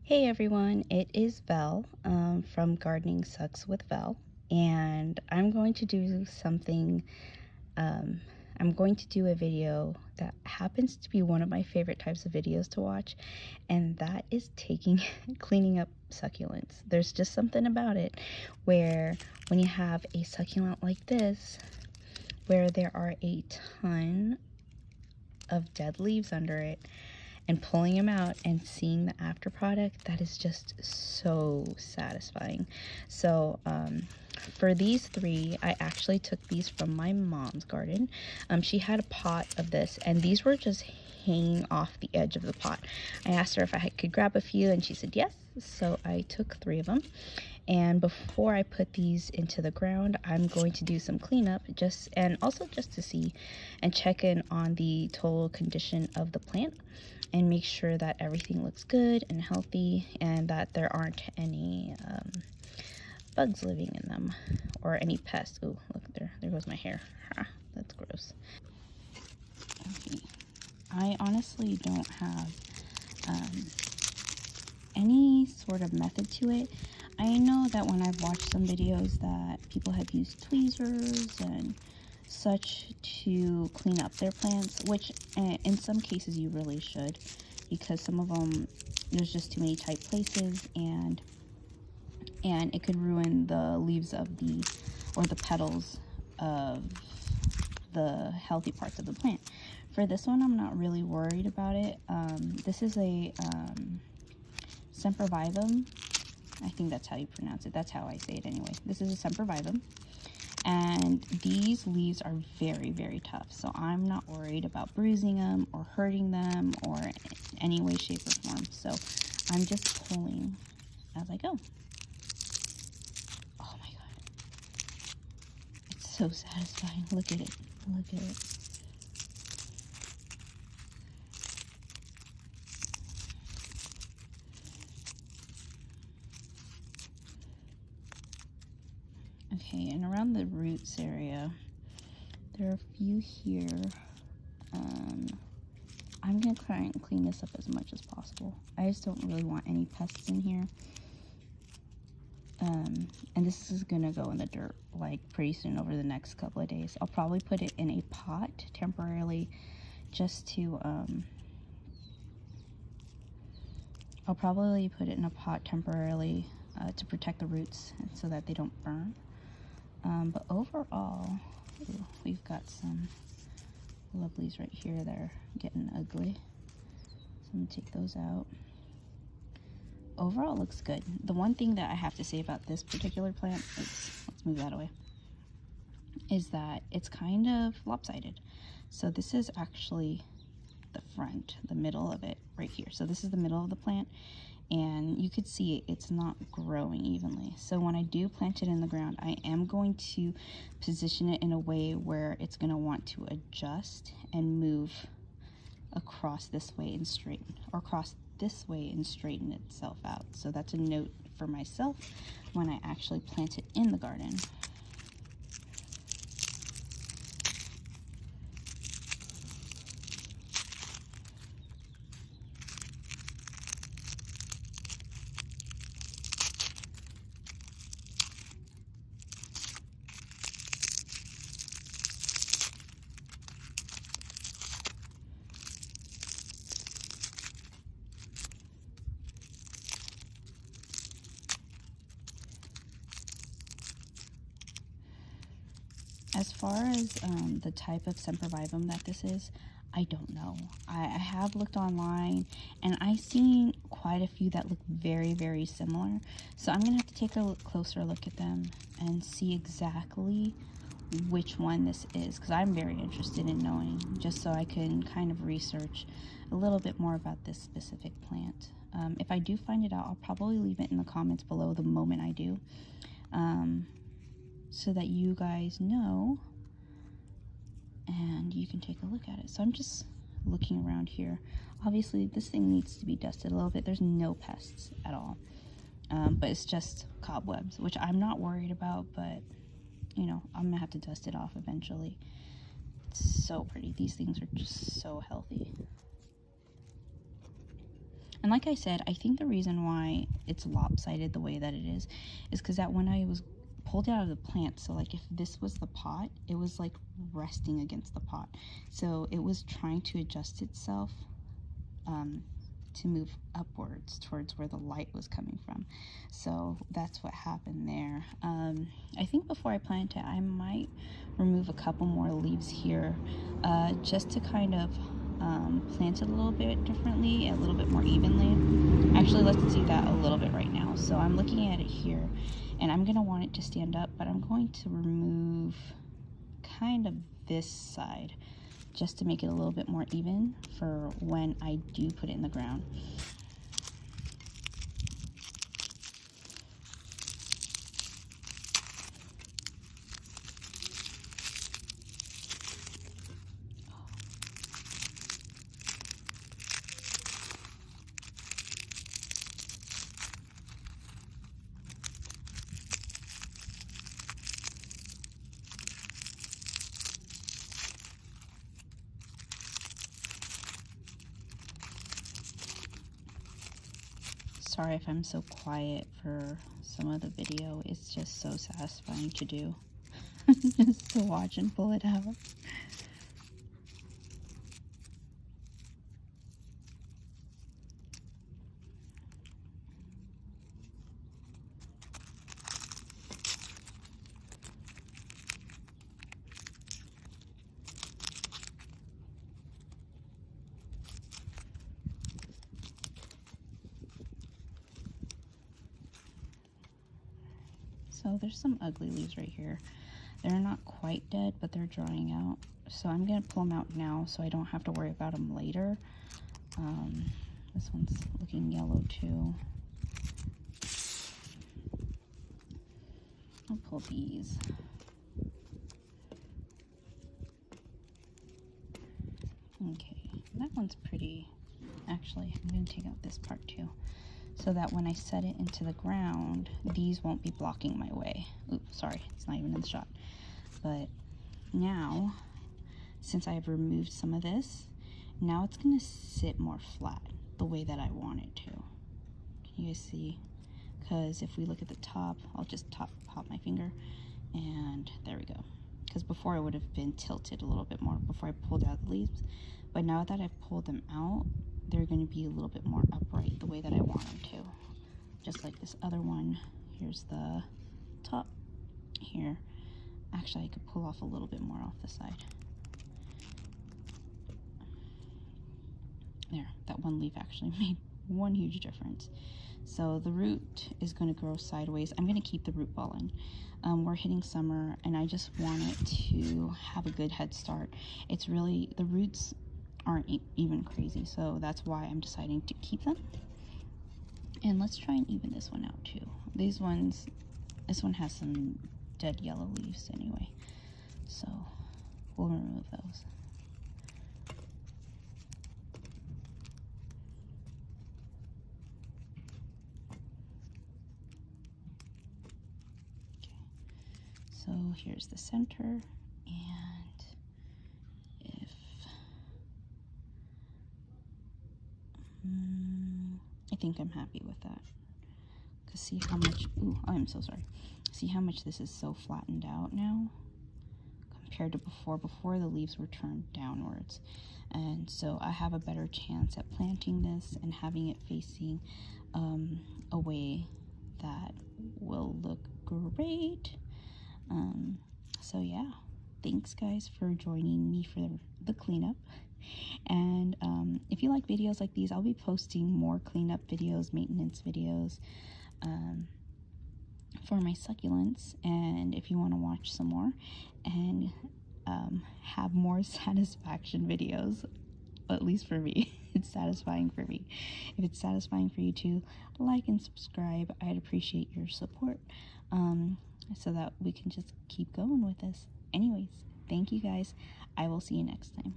Hey everyone, it is Vel from Gardening Sucks with Vel, and I'm going to do something. I'm going to do a video that happens to be one of my favorite types of videos to watch, and that is cleaning up succulents. There's just something about it where when you have a succulent like this, where there are a ton of dead leaves under it, and pulling them out and seeing the after product, that is just so satisfying. So for these three, I actually took these from my mom's garden. She had a pot of this, and these were just hanging off the edge of the pot. I asked her if I could grab a few, and she said yes. So I took 3 of them. And before I put these into the ground, I'm going to do some cleanup and also just to see and check in on the total condition of the plant and make sure that everything looks good and healthy and that there aren't any bugs living in them or any pests. Oh, look, there goes my hair. That's gross. Okay. I honestly don't have any sort of method to it. I know that when I've watched some videos that people have used tweezers and such to clean up their plants, which in some cases you really should, because some of them there's just too many tight places and it could ruin the leaves of the petals of the healthy parts of the plant. For this one, I'm not really worried about it. This is a Sempervivum. I think that's how you pronounce it. That's how I say it anyway. This is a Sempervivum. And these leaves are very, very tough. So I'm not worried about bruising them or hurting them or any way, shape, or form. So I'm just pulling as I go. Oh my God. It's so satisfying. Look at it. Look at it. Okay, and around the roots area, there are a few here. I'm going to try and clean this up as much as possible. I just don't really want any pests in here. And this is going to go in the dirt, like, pretty soon over the next couple of days. I'll probably put it in a pot temporarily just to, I'll probably put it in a pot temporarily to protect the roots so that they don't burn. But overall, ooh, we've got some lovelies right here that are getting ugly. So I'm going to take those out. Overall, it looks good. The one thing that I have to say about this particular plant is, let's move that away, is that it's kind of lopsided. So this is actually the front, the middle of it right here. So this is the middle of the plant, and you could see it's not growing evenly. So when I do plant it in the ground, I am going to position it in a way where it's going to want to adjust and move across this way and straighten, or across this way and straighten itself out. So that's a note for myself when I actually plant it in the garden. As far as the type of Sempervivum that this is, I don't know. I have looked online and I've seen quite a few that look very, very similar. So I'm going to have to take a closer look at them and see exactly which one this is, because I'm very interested in knowing, just so I can kind of research a little bit more about this specific plant. If I do find it out, I'll probably leave it in the comments below the moment I do. So that you guys know and you can take a look at it. So I'm just looking around here. Obviously this thing needs to be dusted a little bit. There's no pests at all, but it's just cobwebs, which I'm not worried about, but you know, I'm gonna have to dust it off eventually. It's so pretty. These things are just so healthy. And like I said, I think the reason why it's lopsided the way that it is because that when I was pulled it out of the plant, so like if this was the pot, it was like resting against the pot, so it was trying to adjust itself to move upwards towards where the light was coming from. So that's what happened there. I think before I plant it, I might remove a couple more leaves here, just to kind of plant it a little bit differently, a little bit more evenly. Actually, let's do that a little bit right now. So I'm looking at it here, and I'm gonna want it to stand up, but I'm going to remove kind of this side just to make it a little bit more even for when I do put it in the ground. Sorry if I'm so quiet for some of the video. It's just so satisfying to do. Just to watch and pull it out. So there's some ugly leaves right here. They're not quite dead, but they're drying out. So I'm gonna pull them out now so I don't have to worry about them later. This one's looking yellow too. I'll pull these. Okay, that one's pretty. Actually, I'm gonna take out this part too, so that when I set it into the ground, these won't be blocking my way. Oops, sorry, it's not even in the shot. But now, since I've removed some of this, now it's gonna sit more flat the way that I want it to. Can you guys see? Because if we look at the top, I'll just pop my finger, and there we go. Because before it would have been tilted a little bit more before I pulled out the leaves. But now that I've pulled them out, they're going to be a little bit more upright the way that I want them to. Just like this other one. Here's the top here. Actually, I could pull off a little bit more off the side. There, that one leaf actually made one huge difference. So the root is going to grow sideways. I'm going to keep the root ball in. We're hitting summer, and I just want it to have a good head start. It's really, the roots aren't even crazy, so that's why I'm deciding to keep them. And let's try and even this one out too. These ones, this one has some dead yellow leaves anyway, so we'll remove those. So here's the center, and if I think I'm happy with that. Because see how much, ooh, I'm so sorry. See how much this is so flattened out now compared to before. Before the leaves were turned downwards. And so I have a better chance at planting this and having it facing a way that will look great. So yeah, thanks guys for joining me for the cleanup. And if you like videos like these, I'll be posting more cleanup videos, maintenance videos for my succulents. And if you want to watch some more and have more satisfaction videos, at least for me, it's satisfying for me. If it's satisfying for you too, like and subscribe. I'd appreciate your support, so that we can just keep going with this. Anyways, thank you guys. I will see you next time.